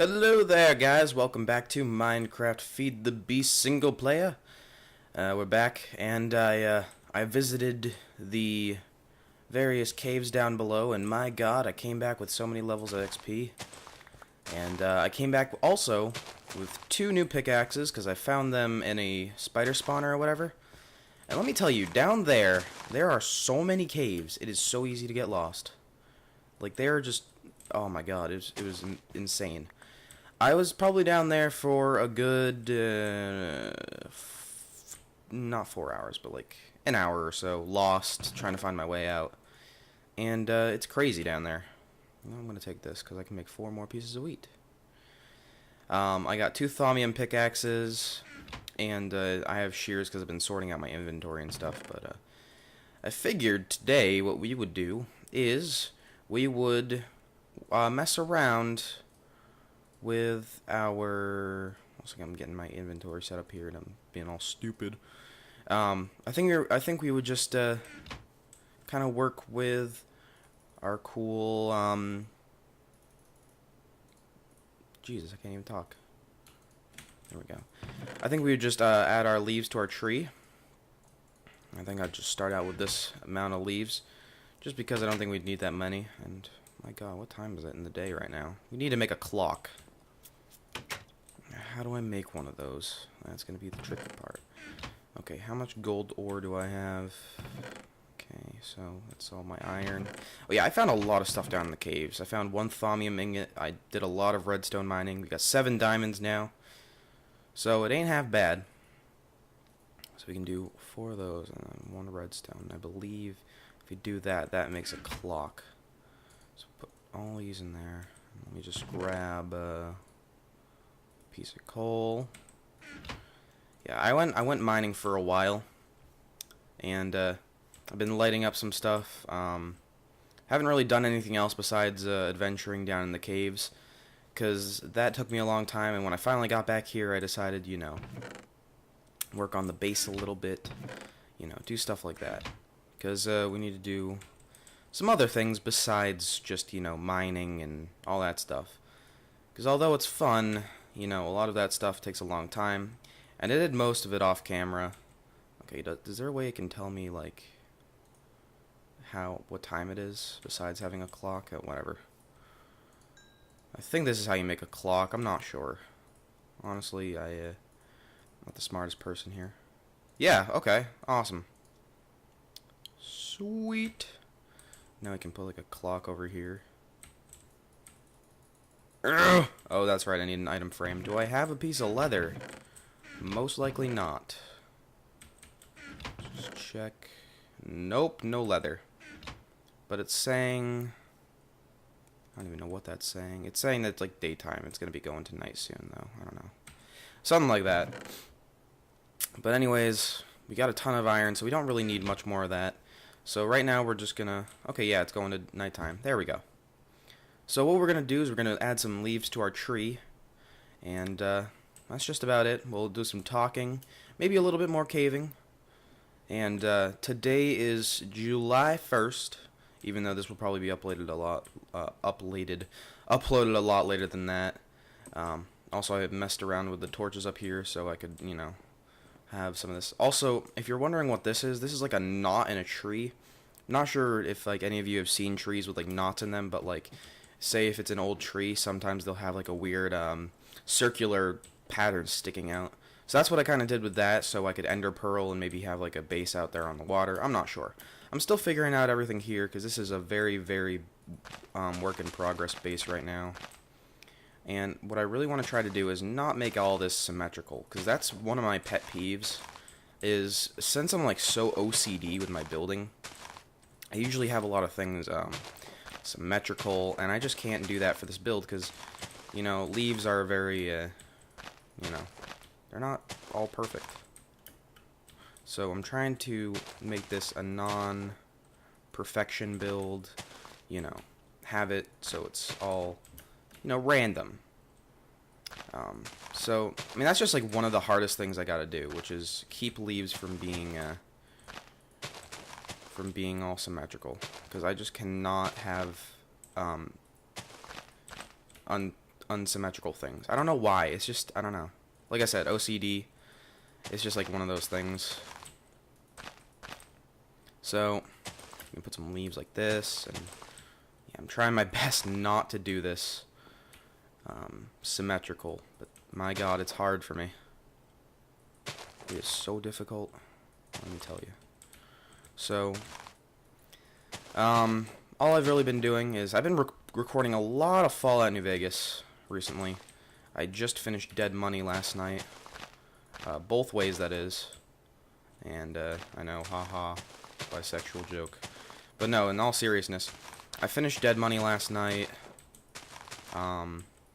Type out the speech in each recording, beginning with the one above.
Hello there, guys. Welcome back to Minecraft Feed the Beast single player. We're back, and I visited the various caves down below, and my god, I came back with so many levels of XP. And I came back also with 2 new pickaxes, because I found them in a spider spawner or whatever. And let me tell you, down there are so many caves, it is so easy to get lost. Like, they are just, oh my god, it was insane. I was probably down there for a good, not 4 hours, but like an hour or so, lost, trying to find my way out. And it's crazy down there. I'm going to take this because I can make 4 more pieces of wheat. I got 2 thaumium pickaxes, and I have shears because I've been sorting out my inventory and stuff. But I figured today what we would do is we would mess around with our, I'm getting my inventory set up here and I'm being all stupid. I think we would just kind of work with our cool Jesus, I can't even talk. There we go. I think we would just add our leaves to our tree. I think I'd just start out with this amount of leaves, just because I don't think we'd need that many. And my god, what time is it in the day right now? We need to make a clock. How do I make one of those? That's going to be the tricky part. Okay, how much gold ore do I have? Okay, so that's all my iron. Oh yeah, I found a lot of stuff down in the caves. I found 1 thaumium ingot. I did a lot of redstone mining. We got 7 diamonds now. So it ain't half bad. So we can do 4 of those and then 1 redstone. I believe if we do that, that makes a clock. So put all these in there. Let me just grab a piece of coal. Yeah, I went mining for a while, and I've been lighting up some stuff. Haven't really done anything else besides adventuring down in the caves, because that took me a long time, and when I finally got back here, I decided, you know, work on the base a little bit, you know, do stuff like that, because we need to do some other things besides just, you know, mining and all that stuff. Because although it's fun, you know, a lot of that stuff takes a long time, and I did most of it off camera. Okay, is there a way it can tell me, like, what time it is, besides having a clock? Whatever. I think this is how you make a clock. I'm not sure. Honestly, I'm not the smartest person here. Yeah, okay, awesome. Sweet. Now I can put, like, a clock over here. Oh, that's right, I need an item frame. Do I have a piece of leather? Most likely not. Just check. Nope, no leather. But it's saying, I don't even know what that's saying. It's saying that it's like daytime. It's going to be going to night soon, though. I don't know. Something like that. But anyways, we got a ton of iron, so we don't really need much more of that. So right now we're just going to, okay, yeah, it's going to nighttime. There we go. So what we're going to do is we're going to add some leaves to our tree, and that's just about it. We'll do some talking, maybe a little bit more caving, and today is July 1st, even though this will probably be uploaded a lot later than that. Also, I have messed around with the torches up here so I could, you know, have some of this. Also, if you're wondering what this is like a knot in a tree. I'm not sure if like any of you have seen trees with like knots in them, but like, say if it's an old tree, sometimes they'll have like a weird circular pattern sticking out. So that's what I kind of did with that, so I could ender pearl and maybe have like a base out there on the water. I'm not sure. I'm still figuring out everything here because this is a very, very work in progress base right now. And what I really want to try to do is not make all this symmetrical, because that's one of my pet peeves, is since I'm like so OCD with my building, I usually have a lot of things symmetrical, and I just can't do that for this build because, you know, leaves are very, you know, they're not all perfect. So I'm trying to make this a non-perfection build, you know, have it so it's all, you know, random. So, I mean, that's just like one of the hardest things I gotta do, which is keep leaves from being all symmetrical, because I just cannot have unsymmetrical things. I don't know why. It's just, I don't know. Like I said, OCD. It's just like one of those things. So, you can put some leaves like this, and yeah, I'm trying my best not to do this symmetrical, but my god, it's hard for me. It is so difficult, let me tell you. So, all I've really been doing is, I've been recording a lot of Fallout New Vegas recently. I just finished Dead Money last night. Both ways, that is. And, I know, haha, bisexual joke. But no, in all seriousness, I finished Dead Money last night.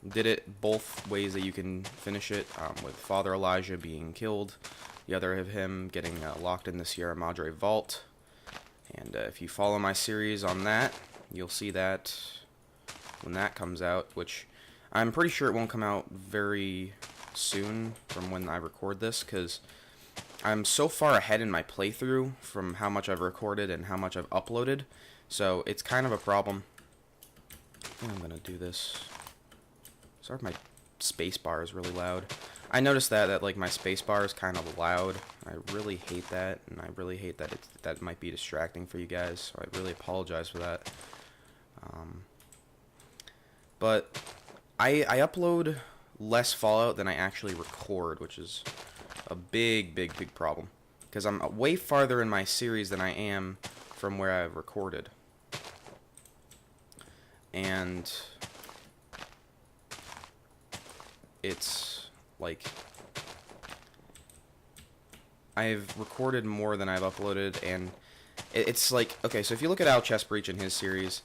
Did it both ways that you can finish it, with Father Elijah being killed, the other of him getting locked in the Sierra Madre vault. And if you follow my series on that, you'll see that when that comes out, which I'm pretty sure it won't come out very soon from when I record this, because I'm so far ahead in my playthrough from how much I've recorded and how much I've uploaded, so it's kind of a problem. I think I'm gonna do this. Sorry if my space bar is really loud. I noticed that like my space bar is kind of loud. I really hate that, and I really hate that that might be distracting for you guys, so I really apologize for that. But I upload less Fallout than I actually record, which is a big problem, because I'm way farther in my series than I am from where I've recorded. And it's like I've recorded more than I've uploaded, and it's like, okay, so if you look at Al Chessbreach in his series,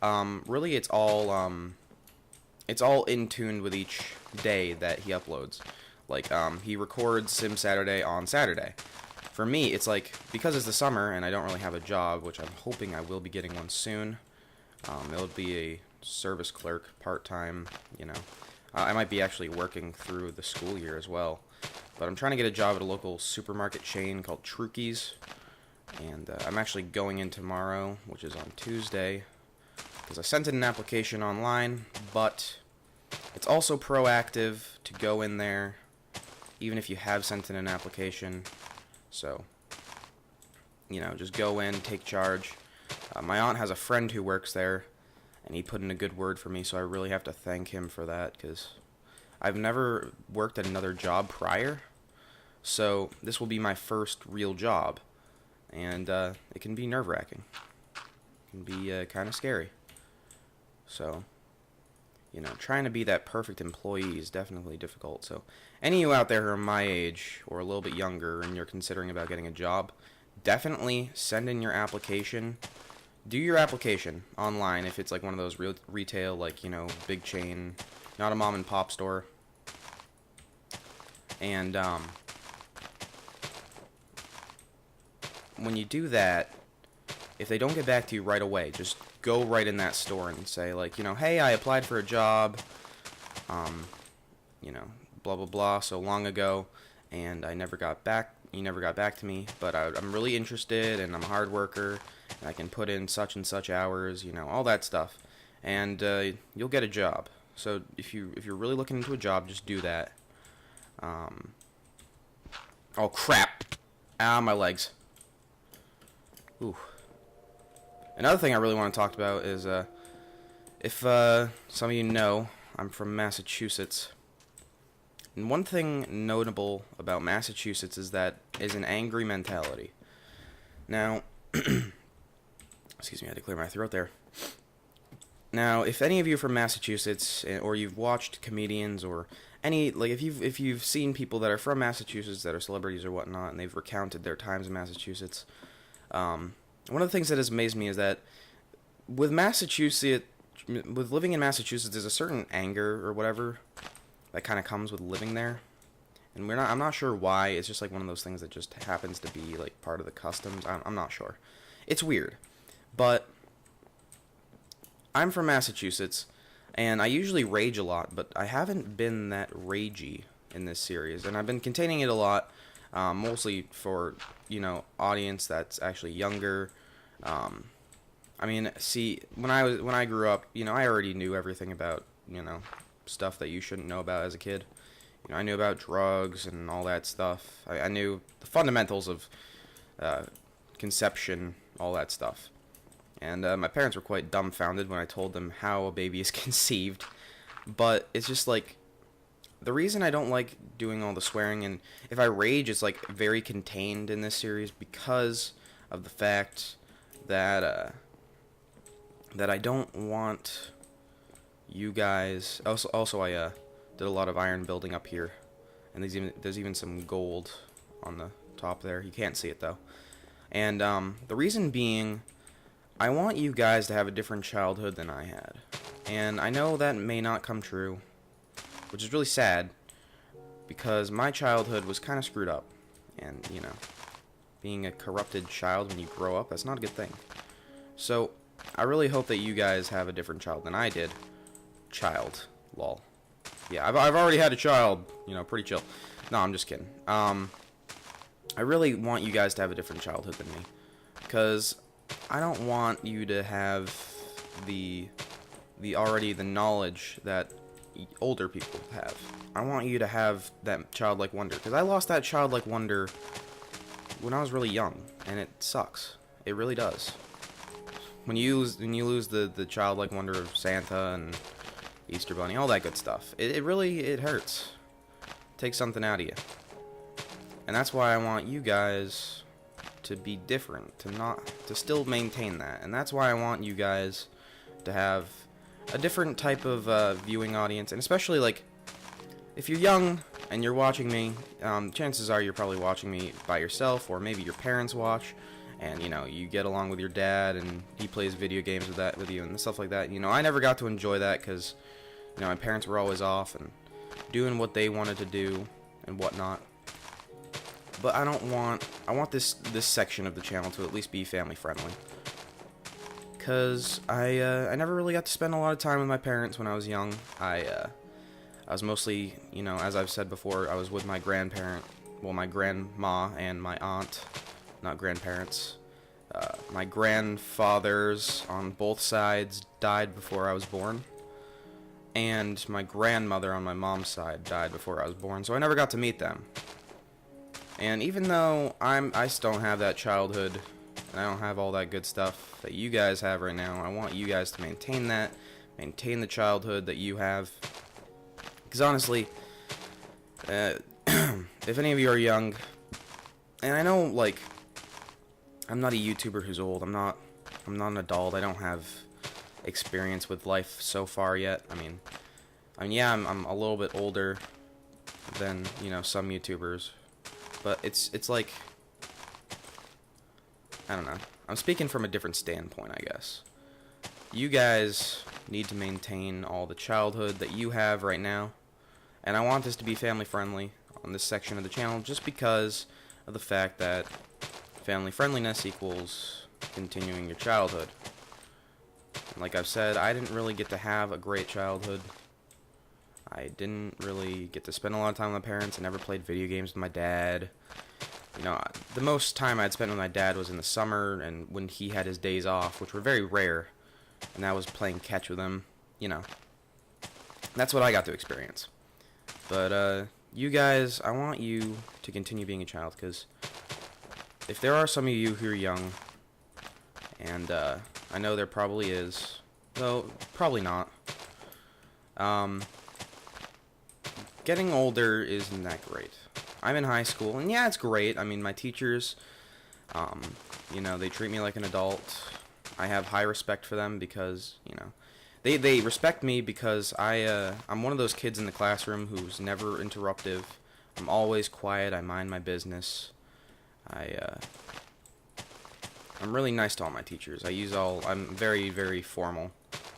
really it's all in tune with each day that he uploads. Like, he records Sim Saturday on Saturday. For me, it's like, because it's the summer and I don't really have a job, which I'm hoping I will be getting one soon. It'll be a service clerk, part-time, you know. I might be actually working through the school year as well. But I'm trying to get a job at a local supermarket chain called Trukey's. And I'm actually going in tomorrow, which is on Tuesday, because I sent in an application online, but it's also proactive to go in there, even if you have sent in an application. So, you know, just go in, take charge. My aunt has a friend who works there, and he put in a good word for me, so I really have to thank him for that, because I've never worked at another job prior, so this will be my first real job, and it can be nerve-wracking. It can be kind of scary. So, you know, trying to be that perfect employee is definitely difficult. So, any of you out there who are my age or a little bit younger and you're considering about getting a job, definitely send in your application. Do your application online if it's like one of those real retail, like, you know, big chain, not a mom and pop store. And when you do that, if they don't get back to you right away, just go right in that store and say, like, you know, hey, I applied for a job, you know, blah blah blah, so long ago, and you never got back to me, but I'm really interested, and I'm a hard worker, and I can put in such and such hours, you know, all that stuff, and you'll get a job. So if you're really looking into a job, just do that. Oh crap! Ah, my legs. Ooh. Another thing I really want to talk about is, if some of you know, I'm from Massachusetts. And one thing notable about Massachusetts is that is an angry mentality. Now, excuse me, I had to clear my throat there. Now, if any of you are from Massachusetts, or you've watched comedians, or any, like, if you've seen people that are from Massachusetts that are celebrities or whatnot, and they've recounted their times in Massachusetts, one of the things that has amazed me is that with living in Massachusetts, there's a certain anger or whatever that kind of comes with living there, and I'm not sure why. It's just like one of those things that just happens to be like part of the customs. I'm not sure. It's weird, but I'm from Massachusetts, and I usually rage a lot, but I haven't been that ragey in this series, and I've been containing it a lot, mostly for, you know, audience that's actually younger. I mean, see, when I grew up, you know, I already knew everything about, you know, stuff that you shouldn't know about as a kid. You know, I knew about drugs and all that stuff. I knew the fundamentals of conception, all that stuff. And my parents were quite dumbfounded when I told them how a baby is conceived. But it's just like, the reason I don't like doing all the swearing, and if I rage, it's like very contained in this series because of the fact that that I don't want you guys. Also, I did a lot of iron building up here, and there's even some gold on the top there. You can't see it though. And the reason being, I want you guys to have a different childhood than I had. And I know that may not come true, which is really sad, because my childhood was kind of screwed up. And, you know, being a corrupted child when you grow up, that's not a good thing. So, I really hope that you guys have a different child than I did. Child. Lol. Yeah, I've already had a child. You know, pretty chill. No, I'm just kidding. I really want you guys to have a different childhood than me. Because I don't want you to have the knowledge that older people have. I want you to have that childlike wonder, because I lost that childlike wonder when I was really young, and it sucks. It really does. When you lose the childlike wonder of Santa and Easter Bunny, all that good stuff, it really hurts. It takes something out of you. And that's why I want you guys to be different, to still maintain that. And that's why I want you guys to have a different type of viewing audience, and especially, like, if you're young and you're watching me, chances are you're probably watching me by yourself, or maybe your parents watch, and, you know, you get along with your dad, and he plays video games with you, and stuff like that. You know, I never got to enjoy that, because, you know, my parents were always off, and doing what they wanted to do, and whatnot. But I want this section of the channel to at least be family friendly. Because I never really got to spend a lot of time with my parents when I was young. I was mostly, you know, as I've said before, I was with my grandparent, well, my grandma and my aunt, not grandparents. My grandfathers on both sides died before I was born, and my grandmother on my mom's side died before I was born, so I never got to meet them. And even though I still don't have that childhood, and I don't have all that good stuff that you guys have right now, I want you guys to maintain that, maintain the childhood that you have. Because honestly, if any of you are young, and I know, like, I'm not a YouTuber who's old, I'm not an adult, I don't have experience with life so far yet. I mean, yeah, I'm a little bit older than, you know, some YouTubers, but it's like, I don't know. I'm speaking from a different standpoint, I guess. You guys need to maintain all the childhood that you have right now, and I want this to be family friendly on this section of the channel just because of the fact that family friendliness equals continuing your childhood. And like I've said, I didn't really get to have a great childhood. I didn't really get to spend a lot of time with my parents. I never played video games with my dad. You know, the most time I'd spent with my dad was in the summer and when he had his days off, which were very rare, and that was playing catch with him. You know, that's what I got to experience. But you guys, I want you to continue being a child, because if there are some of you who are young, and I know there probably is, though probably not, getting older isn't that great. I'm in high school, and yeah, it's great. I mean, my teachers, you know, they treat me like an adult. I have high respect for them because, you know, they respect me because I'm one of those kids in the classroom who's never interruptive. I'm always quiet. I mind my business. I'm really nice to all my teachers. I'm very, very formal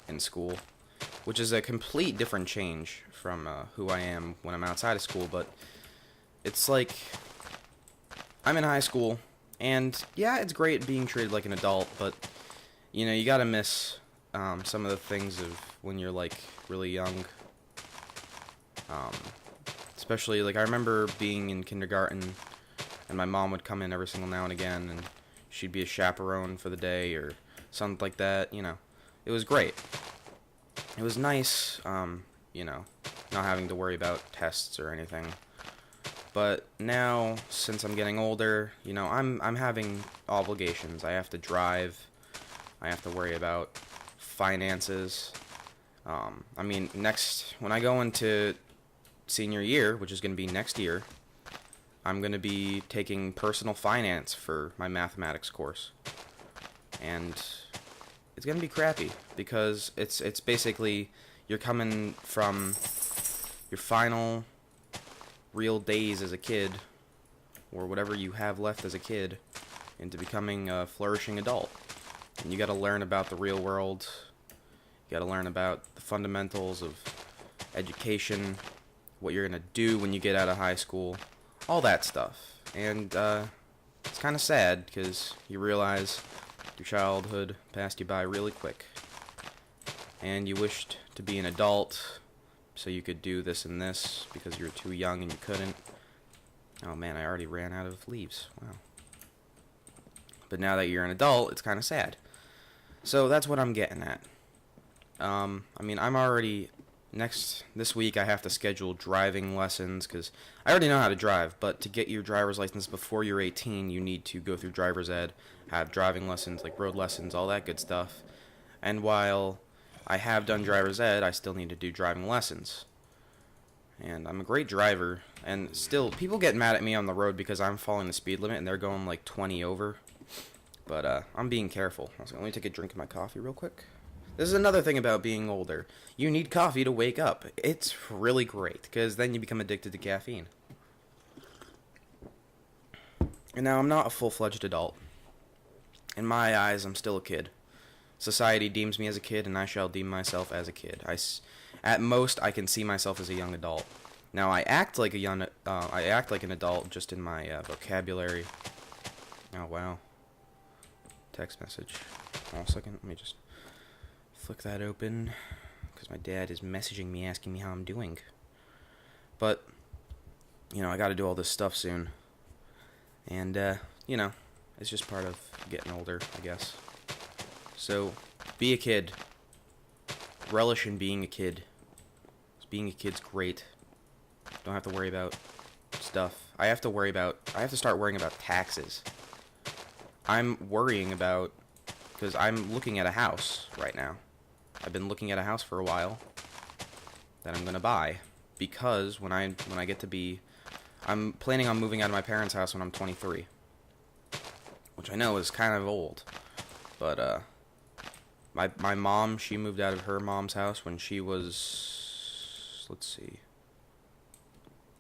in school, which is a complete different change from who I am when I'm outside of school, but it's like, I'm in high school, and yeah, it's great being treated like an adult, but, you know, you gotta miss some of the things of when you're, like, really young. Especially, like, I remember being in kindergarten, and my mom would come in every single now and again, and she'd be a chaperone for the day, or something like that, you know. It was great. It was nice, you know, not having to worry about tests or anything. But now, since I'm getting older, you know, I'm having obligations. I have to drive. I have to worry about finances. I mean, when I go into senior year, which is going to be next year, I'm going to be taking personal finance for my mathematics course. And it's going to be crappy because it's basically you're coming from your final real days as a kid, or whatever you have left as a kid, into becoming a flourishing adult. And you got to learn about the real world. You got to learn about the fundamentals of education, what you're going to do when you get out of high school, all that stuff. And it's kind of sad because you realize your childhood passed you by really quick. And you wished to be an adult so you could do this and this because you were too young and you couldn't. Oh man, I already ran out of leaves. Wow. But now that you're an adult, it's kind of sad. So that's what I'm getting at. I mean, I'm already... This week I have to schedule driving lessons because I already know how to drive, but to get your driver's license before you're 18, you need to go through driver's ed, have driving lessons, like road lessons, all that good stuff. And while I have done driver's ed, I still need to do driving lessons. And I'm a great driver, and still, people get mad at me on the road because I'm following the speed limit and they're going like 20 over. But I'm being careful. So let me take a drink of my coffee real quick. This is another thing about being older. You need coffee to wake up. It's really great, because then you become addicted to caffeine. And now I'm not a full-fledged adult. In my eyes, I'm still a kid. Society deems me as a kid, and I shall deem myself as a kid. At most, I can see myself as a young adult. Now, I act like an adult just in my vocabulary. Oh, wow. Text message. Hold on a second, let me just flick that open, because my dad is messaging me asking me how I'm doing. But, you know, I gotta do all this stuff soon. And, you know, it's just part of getting older, I guess. So, be a kid. Relish in being a kid. Being a kid's great. Don't have to worry about stuff. I have to start worrying about taxes. I'm worrying about, because I'm looking at a house right now. I've been looking at a house for a while that I'm gonna buy, because when I get to be, I'm planning on moving out of my parents' house when I'm 23, which I know is kind of old, but my mom, she moved out of her mom's house when she was, let's see,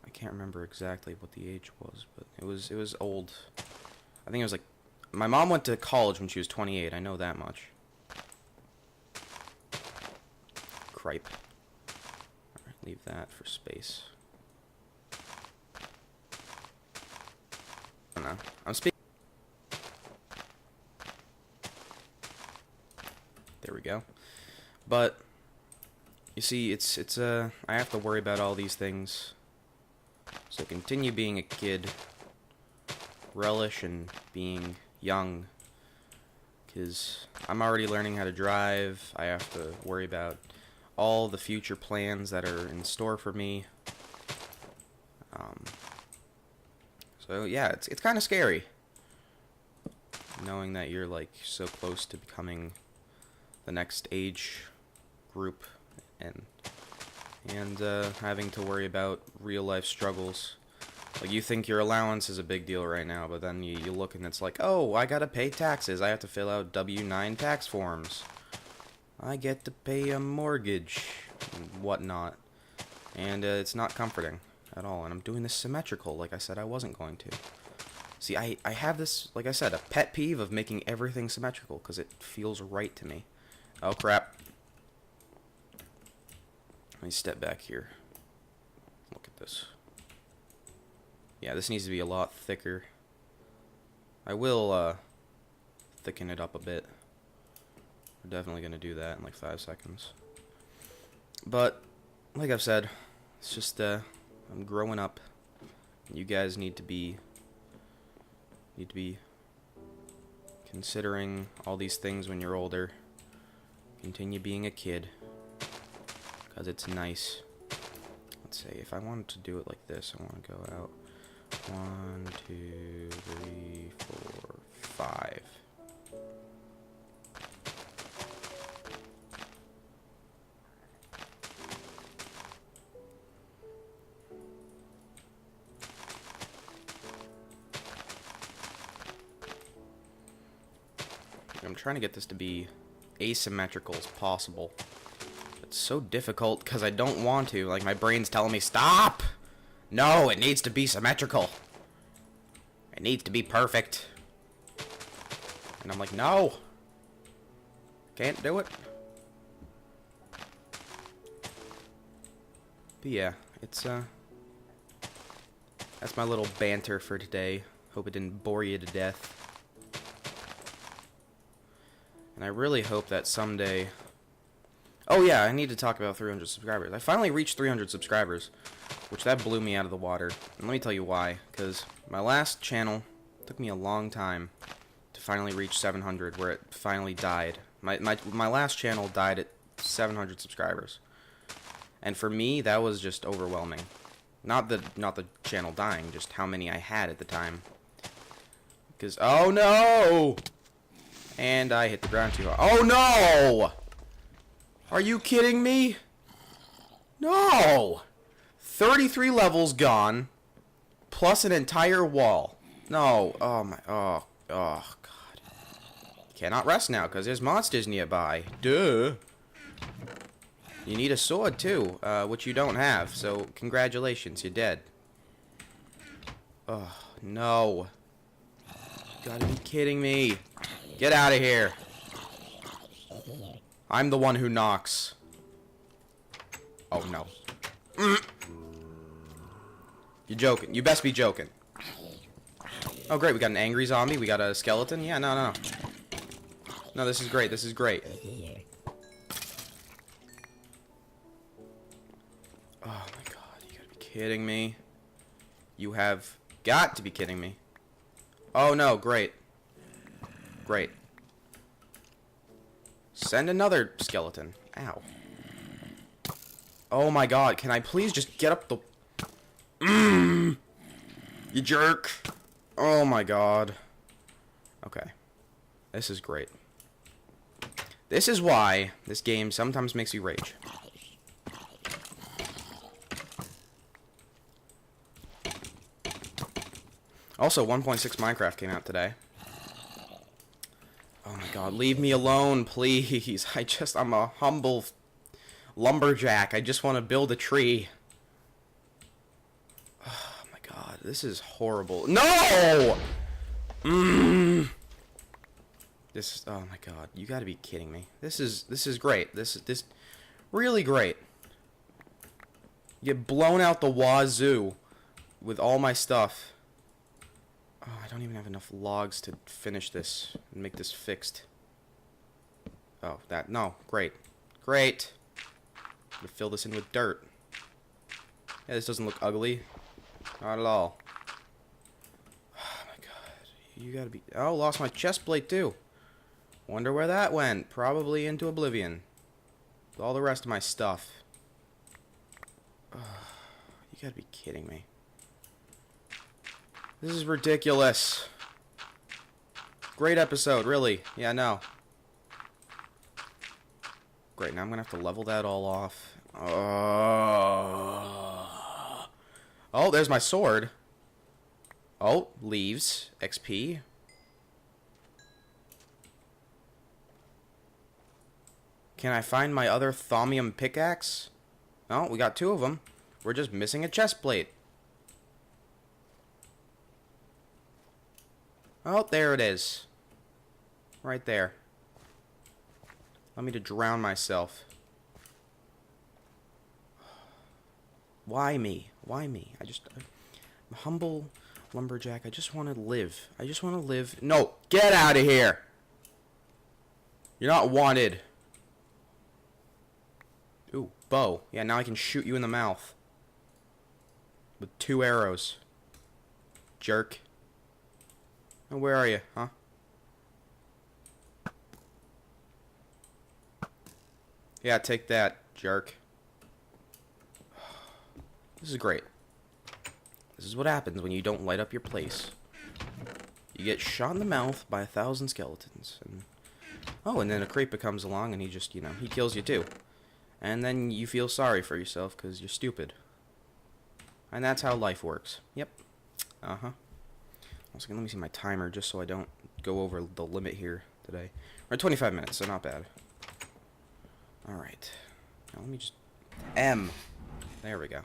I can't remember exactly what the age was, but it was old. I think it was like, my mom went to college when she was 28, I know that much. Cripe. Alright, leave that for space. I don't know. I'm speaking. There we go. But you see, I have to worry about all these things. So continue being a kid. Relish in being young. Because I'm already learning how to drive. I have to worry about all the future plans that are in store for me. So yeah, it's kind of scary knowing that you're like so close to becoming the next age group and having to worry about real life struggles. Like, you think your allowance is a big deal right now, but then you look and it's like, oh, I gotta pay taxes. I have to fill out W-9 tax forms. I get to pay a mortgage and whatnot. And it's not comforting at all. And I'm doing this symmetrical like I said I wasn't going to. See, I have this, like I said, a pet peeve of making everything symmetrical because it feels right to me. Oh, crap. Let me step back here. Look at this. Yeah, this needs to be a lot thicker. I will thicken it up a bit. We're definitely going to do that in like 5 seconds. But, like I've said, it's just, I'm growing up. You guys need to be considering all these things when you're older. Continue being a kid, because it's nice. let's say if I wanted to do it like this, I want to go out 1, 2, 3, 4, 5. I'm trying to get this to be asymmetrical as possible. It's so difficult because I don't want to. Like, my brain's telling me, stop! No, it needs to be symmetrical. It needs to be perfect. And I'm like, no! Can't do it. But yeah, it's, that's my little banter for today. Hope it didn't bore you to death. And I really hope that someday... Oh yeah, I need to talk about 300 subscribers. I finally reached 300 subscribers, which that blew me out of the water. And let me tell you why. Because my last channel took me a long time to finally reach 700, where it finally died. My last channel died at 700 subscribers. And for me, that was just overwhelming. Not the channel dying, just how many I had at the time. Because, oh no! And I hit the ground too hard. Oh no! Are you kidding me? No! 33 levels gone, plus an entire wall. No, oh my, oh God. Cannot rest now, because there's monsters nearby. Duh. You need a sword too, which you don't have, so congratulations, you're dead. Oh, no. You gotta be kidding me. Get out of here. I'm the one who knocks. Oh, no. You're joking. You best be joking. Oh, great. We got an angry zombie. We got a skeleton. Yeah, no. No, this is great. This is great. Oh, my God. You gotta be kidding me. You have got to be kidding me. Oh, no. Great. Great. Send another skeleton. Ow. Oh my God, can I please just get up the... You jerk. Oh my God. Okay. This is great. This is why this game sometimes makes you rage. Also, 1.6 Minecraft came out today. Oh my God, leave me alone, please. I'm a humble lumberjack. I just want to build a tree. Oh my God, this is horrible. No! This, oh my God, you gotta be kidding me. This is great. This really great. You get blown out the wazoo with all my stuff. Oh, I don't even have enough logs to finish this and make this fixed. Oh, no, great. Great. I'm gonna fill this in with dirt. Yeah, this doesn't look ugly. Not at all. Oh my God. You gotta be... Oh, lost my chest plate too. Wonder where that went. Probably into oblivion. With all the rest of my stuff. Oh, you gotta be kidding me. This is ridiculous. Great episode, really. Yeah, no. Great, now I'm gonna have to level that all off. Oh, there's my sword. Oh, leaves. XP. Can I find my other thaumium pickaxe? Oh, we got 2 of them. We're just missing a chest plate. Oh, there it is. Right there. Allow me to drown myself. Why me? Why me? I'm a humble lumberjack. I just want to live. I just want to live. No, get out of here. You're not wanted. Ooh, bow. Yeah, now I can shoot you in the mouth. With 2 arrows. Jerk. Oh, where are you, huh? Yeah, take that, jerk. This is great. This is what happens when you don't light up your place. You get shot in the mouth by 1,000 skeletons. And, oh, and then a creeper comes along and he just, you know, he kills you too. And then you feel sorry for yourself because you're stupid. And that's how life works. Yep. Uh-huh. Also, let me see my timer just so I don't go over the limit here today. We're at 25 minutes, so not bad. Alright. Now let me just... M. There we go.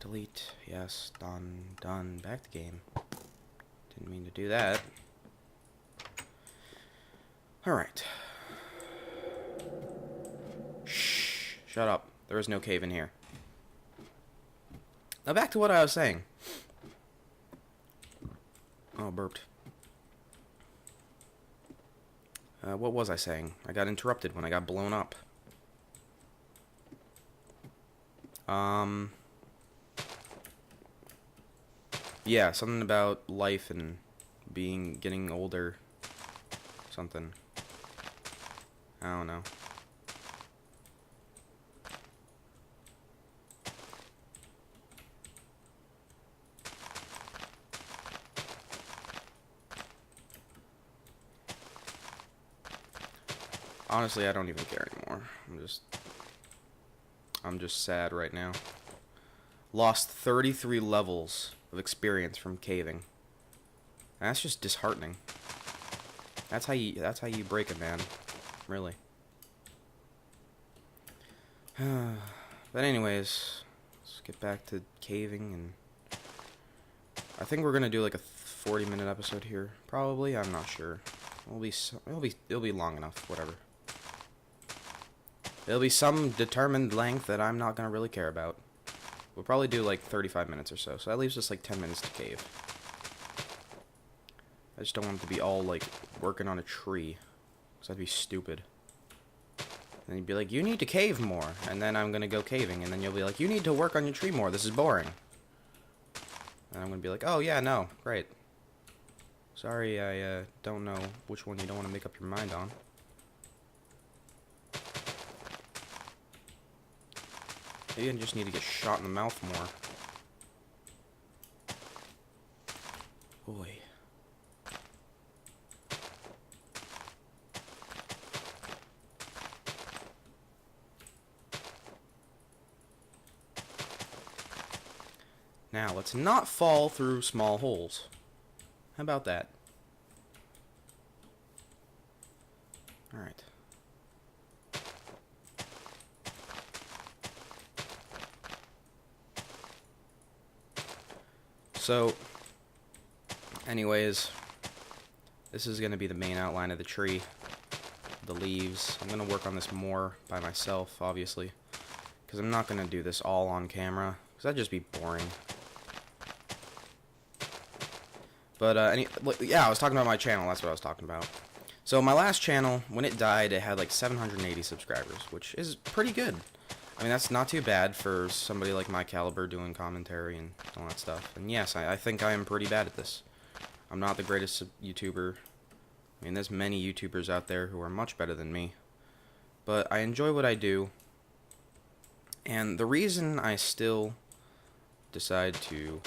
Delete. Yes. Done. Done. Back to game. Didn't mean to do that. Alright. Shh. Shut up. There is no cave in here. Now back to what I was saying. Oh, burped. What was I saying? I got interrupted when I got blown up. Yeah, something about life and getting older. Something. I don't know. Honestly, I don't even care anymore. I'm just sad right now. Lost 33 levels of experience from caving. And that's just disheartening. That's how you break a man, really. But anyways, let's get back to caving, and I think we're gonna do like a 40-minute episode here. Probably, I'm not sure. It'll be long enough. Whatever. It'll be some determined length that I'm not gonna really care about. We'll probably do like 35 minutes or so. So that leaves us like 10 minutes to cave. I just don't want it to be all like working on a tree, because that'd be stupid. And you'd be like, you need to cave more, and then I'm gonna go caving, and then you'll be like, you need to work on your tree more. This is boring. And I'm gonna be like, oh yeah, no, great. Sorry, I don't know which one you don't want to make up your mind on. Maybe I just need to get shot in the mouth more. Boy. Now, let's not fall through small holes. How about that? Alright. So, anyways, this is going to be the main outline of the tree. The leaves. I'm going to work on this more by myself, obviously. Because I'm not going to do this all on camera. Because that'd just be boring. But, yeah, I was talking about my channel. That's what I was talking about. So, my last channel, when it died, it had like 780 subscribers, which is pretty good. I mean, that's not too bad for somebody like my caliber doing commentary and all that stuff. And yes, I think I am pretty bad at this. I'm not the greatest YouTuber. I mean, there's many YouTubers out there who are much better than me. But I enjoy what I do. And the reason I still decide to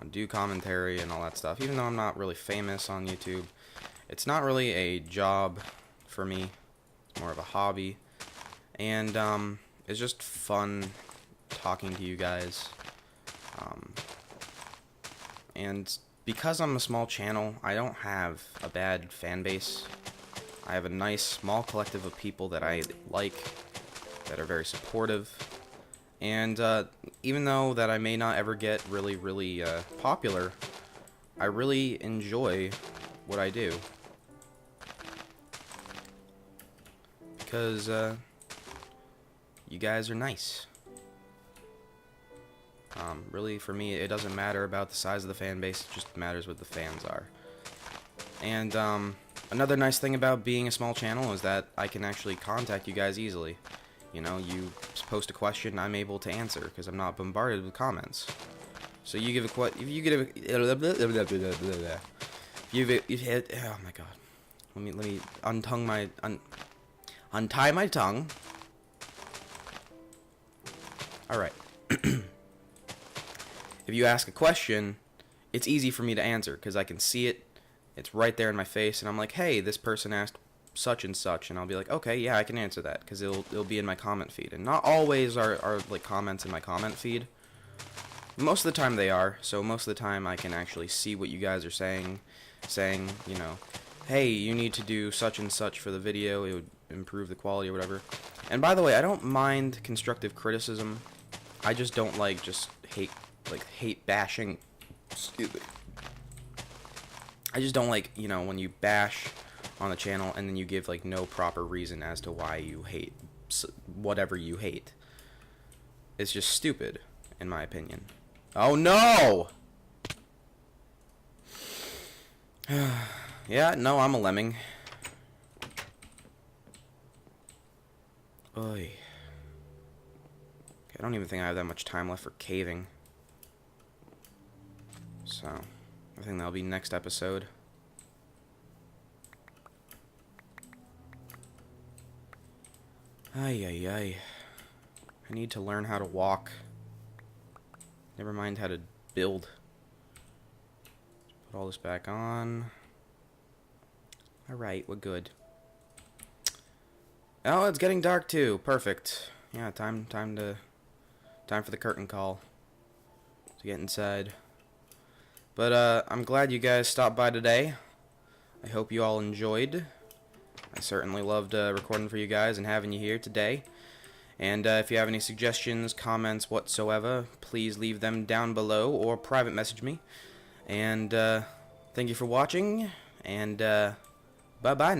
do commentary and all that stuff, even though I'm not really famous on YouTube, it's not really a job for me. It's more of a hobby. And, it's just fun talking to you guys. And because I'm a small channel, I don't have a bad fan base. I have a nice small collective of people that I like, that are very supportive. And even though that I may not ever get really popular, I really enjoy what I do. Because you guys are nice. Really, for me, it doesn't matter about the size of the fan base, it just matters what the fans are. And another nice thing about being a small channel is that I can actually contact you guys easily. You know, you post a question, I'm able to answer, because I'm not bombarded with comments. So you give a oh my god. Let me untie my tongue. Alright. if you ask a question, it's easy for me to answer because I can see it. It's right there in my face, and I'm like, hey, this person asked such and such, and I'll be like, okay, yeah, I can answer that because it'll be in my comment feed. And not always are like comments in my comment feed. Most of the time they are, so most of the time I can actually see what you guys are saying, you know, hey, you need to do such and such for the video, it would improve the quality or whatever. And by the way, I don't mind constructive criticism. I just don't like hate bashing. Excuse me. I just don't like, you know, when you bash on the channel and then you give like no proper reason as to why you hate whatever you hate. It's just stupid, in my opinion. Oh no! Yeah, no, I'm a lemming. Oy. Okay, I don't even think I have that much time left for caving. So, I think that'll be next episode. Ay, ay, ay. I need to learn how to walk. Never mind how to build. Put all this back on. Alright, we're good. Oh, it's getting dark too. Perfect. Yeah, time for the curtain call to get inside. But I'm glad you guys stopped by today. I hope you all enjoyed. I certainly loved recording for you guys and having you here today. And if you have any suggestions, comments whatsoever, please leave them down below or private message me. And thank you for watching, and bye-bye now.